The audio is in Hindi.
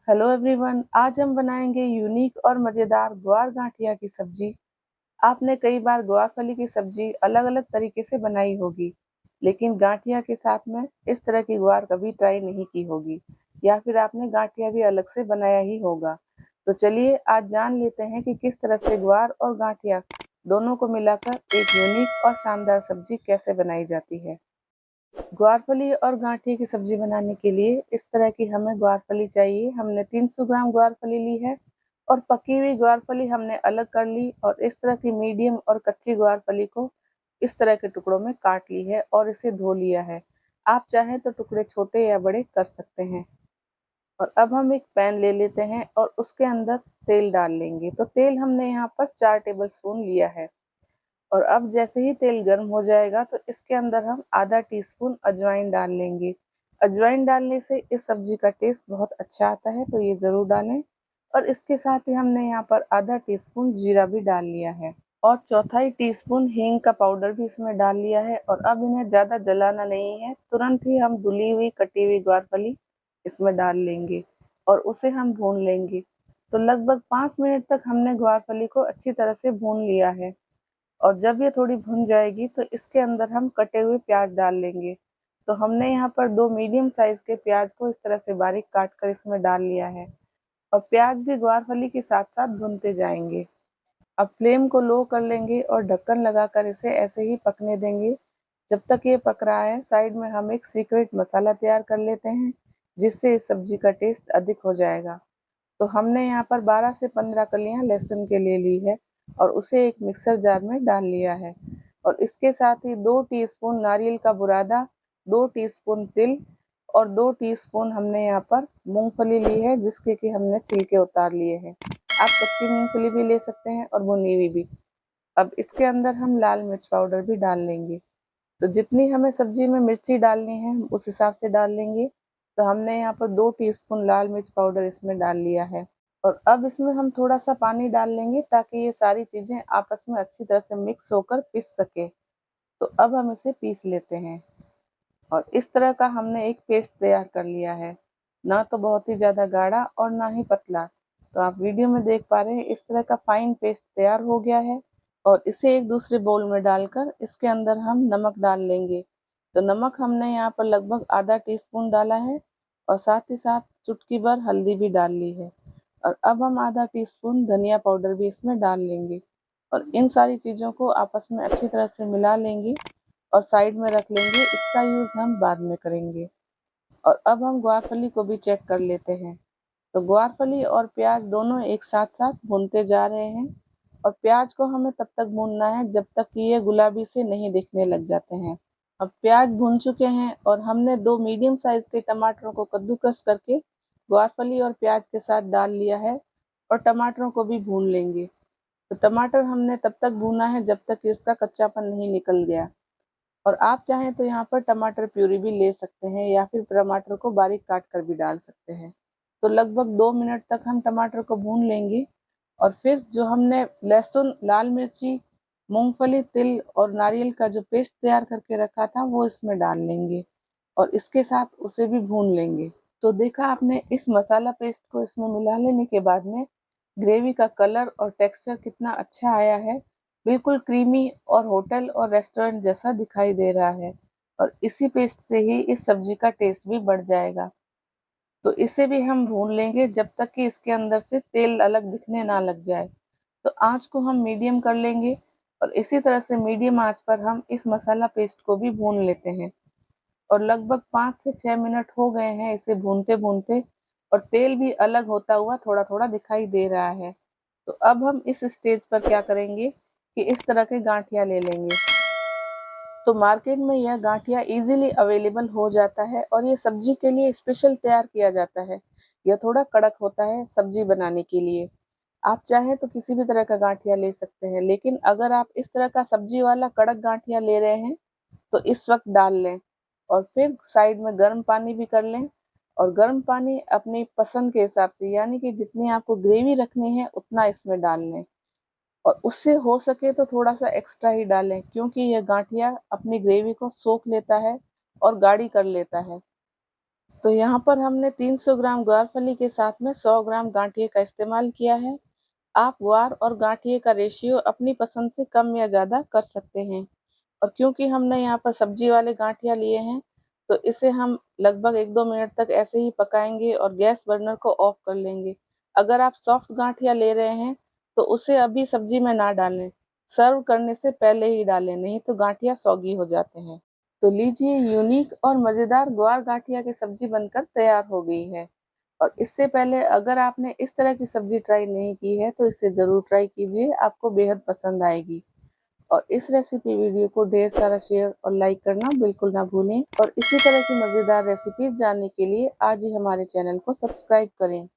हेलो एवरीवन, आज हम बनाएंगे यूनिक और मज़ेदार ग्वार गांठिया की सब्जी। आपने कई बार ग्वार फली की सब्जी अलग-अलग तरीके से बनाई होगी, लेकिन गांठिया के साथ में इस तरह की ग्वार कभी ट्राई नहीं की होगी, या फिर आपने गांठिया भी अलग से बनाया ही होगा। तो चलिए आज जान लेते हैं कि किस तरह से ग्वार और गांठिया दोनों को मिलाकर एक यूनिक और शानदार सब्जी कैसे बनाई जाती है। ग्वारफली और गांठिया की सब्जी बनाने के लिए इस तरह की हमें ग्वारफली चाहिए। हमने 300 ग्राम ग्वारफली ली है और पकी हुई ग्वारफली हमने अलग कर ली और इस तरह की मीडियम और कच्ची ग्वारफली को इस तरह के टुकड़ों में काट ली है और इसे धो लिया है। आप चाहें तो टुकड़े छोटे या बड़े कर सकते हैं। और अब हम एक पैन ले लेते हैं और उसके अंदर तेल डाल लेंगे। तो तेल हमने यहाँ पर 4 टेबल स्पून लिया है। और अब जैसे ही तेल गर्म हो जाएगा तो इसके अंदर हम आधा टीस्पून अजवाइन डाल लेंगे। अजवाइन डालने से इस सब्जी का टेस्ट बहुत अच्छा आता है, तो ये ज़रूर डालें। और इसके साथ ही हमने यहाँ पर आधा टीस्पून जीरा भी डाल लिया है और चौथाई टीस्पून हींग का पाउडर भी इसमें डाल लिया है। और अब इन्हें ज़्यादा जलाना नहीं है, तुरंत ही हम धुली हुई कटी हुई ग्वारफली इसमें डाल लेंगे और उसे हम भून लेंगे। तो लगभग 5 मिनट तक हमने ग्वारफली को अच्छी तरह से भून लिया है। और जब ये थोड़ी भुन जाएगी तो इसके अंदर हम कटे हुए प्याज डाल लेंगे। तो हमने यहाँ पर 2 मीडियम साइज के प्याज को इस तरह से बारीक काट कर इसमें डाल लिया है और प्याज भी ग्वारफली के साथ साथ भुनते जाएंगे। अब फ्लेम को लो कर लेंगे और ढक्कन लगाकर इसे ऐसे ही पकने देंगे जब तक ये पक रहा है। साइड में हम एक सीक्रेट मसाला तैयार कर लेते हैं जिससे इस सब्जी का टेस्ट अधिक हो जाएगा। तो हमने यहाँ पर 12 से 15 कलियाँ लहसुन के ले ली है और उसे एक मिक्सर जार में डाल लिया है। और इसके साथ ही 2 टीस्पून नारियल का बुरादा, 2 टीस्पून तिल और 2 टीस्पून हमने यहाँ पर मूंगफली ली है जिसके कि हमने छिलके उतार लिए हैं। आप कच्ची मूंगफली भी ले सकते हैं और भुनी हुई भी। अब इसके अंदर हम लाल मिर्च पाउडर भी डाल लेंगे। तो जितनी हमें सब्जी में मिर्ची डालनी है उस हिसाब से डाल लेंगे। तो हमने यहाँ पर 2 टीस्पून लाल मिर्च पाउडर इसमें डाल लिया है और अब इसमें हम थोड़ा सा पानी डाल लेंगे ताकि ये सारी चीज़ें आपस में अच्छी तरह से मिक्स होकर पिस सके। तो अब हम इसे पीस लेते हैं और इस तरह का हमने एक पेस्ट तैयार कर लिया है, ना तो बहुत ही ज़्यादा गाढ़ा और ना ही पतला। तो आप वीडियो में देख पा रहे हैं इस तरह का फाइन पेस्ट तैयार हो गया है। और इसे एक दूसरे बाउल में डालकर इसके अंदर हम नमक डाल लेंगे। तो नमक हमने यहाँ पर लगभग आधा टीस्पून डाला है और साथ ही साथ चुटकी भर हल्दी भी डाल ली है। और अब हम आधा टीस्पून धनिया पाउडर भी इसमें डाल लेंगे और इन सारी चीज़ों को आपस में अच्छी तरह से मिला लेंगे और साइड में रख लेंगे। इसका यूज़ हम बाद में करेंगे। और अब हम ग्वारफली को भी चेक कर लेते हैं। तो ग्वारफली और प्याज दोनों एक साथ साथ भूनते जा रहे हैं और प्याज को हमें तब तक भूनना है जब तक कि ये गुलाबी से नहीं दिखने लग जाते हैं। अब प्याज भून चुके हैं और हमने 2 मीडियम साइज के टमाटरों को कद्दूकस करके ग्वारफली और प्याज के साथ डाल लिया है और टमाटरों को भी भून लेंगे। तो टमाटर हमने तब तक भूना है जब तक कि उसका कच्चापन नहीं निकल गया। और आप चाहें तो यहाँ पर टमाटर प्यूरी भी ले सकते हैं या फिर टमाटर को बारीक काट कर भी डाल सकते हैं। तो लगभग 2 मिनट तक हम टमाटर को भून लेंगे और फिर जो हमने लहसुन, लाल मिर्ची, मूंगफली, तिल और नारियल का जो पेस्ट तैयार करके रखा था वो इसमें डाल लेंगे और इसके साथ उसे भी भून लेंगे। तो देखा आपने, इस मसाला पेस्ट को इसमें मिला लेने के बाद में ग्रेवी का कलर और टेक्सचर कितना अच्छा आया है। बिल्कुल क्रीमी और होटल और रेस्टोरेंट जैसा दिखाई दे रहा है और इसी पेस्ट से ही इस सब्जी का टेस्ट भी बढ़ जाएगा। तो इसे भी हम भून लेंगे जब तक कि इसके अंदर से तेल अलग दिखने ना लग जाए। तो आँच को हम मीडियम कर लेंगे और इसी तरह से मीडियम आँच पर हम इस मसाला पेस्ट को भी भून लेते हैं। और लगभग 5 से 6 मिनट हो गए हैं इसे भूनते-भूनते और तेल भी अलग होता हुआ थोड़ा-थोड़ा दिखाई दे रहा है। तो अब हम इस स्टेज पर क्या करेंगे कि इस तरह के गाँठिया ले लेंगे। तो मार्केट में यह गाँठिया ईज़िली अवेलेबल हो जाता है और ये सब्जी के लिए स्पेशल तैयार किया जाता है। यह थोड़ा कड़क होता है सब्जी बनाने के लिए। आप चाहें तो किसी भी तरह का गाँठिया ले सकते हैं, लेकिन अगर आप इस तरह का सब्जी वाला कड़क गाँठिया ले रहे हैं तो इस वक़्त डाल लें और फिर साइड में गर्म पानी भी कर लें। और गर्म पानी अपनी पसंद के हिसाब से, यानी कि जितनी आपको ग्रेवी रखनी है उतना इसमें डाल लें और उससे हो सके तो थोड़ा-सा एक्स्ट्रा ही डालें क्योंकि यह गाँठिया अपनी ग्रेवी को सोख लेता है और गाढ़ी कर लेता है। तो यहाँ पर हमने 300 ग्राम ग्वारफली के साथ में 100 ग्राम गांठिया का इस्तेमाल किया है। आप ग्वार और गांठिया का रेशियो अपनी पसंद से कम या ज़्यादा कर सकते हैं। और क्योंकि हमने यहाँ पर सब्जी वाले गांठिया लिए हैं, तो इसे हम लगभग 1-2 मिनट तक ऐसे ही पकाएँगे और गैस बर्नर को ऑफ कर लेंगे। अगर आप सॉफ्ट गांठिया ले रहे हैं, तो उसे अभी सब्जी में ना डालें, सर्व करने से पहले ही डालें, नहीं तो गांठिया सौगी हो जाते हैं। तो लीजिए, यूनिक और मज़ेदार ग्वार गांठिया की सब्जी बनकर तैयार हो गई है। और इससे पहले अगर आपने इस तरह की सब्जी ट्राई नहीं की है, तो इसे ज़रूर ट्राई कीजिए, आपको बेहद पसंद आएगी। और इस रेसिपी वीडियो को ढेर सारा शेयर और लाइक करना बिल्कुल ना भूलें। और इसी तरह की मज़ेदार रेसिपीज़ जानने के लिए आज ही हमारे चैनल को सब्सक्राइब करें।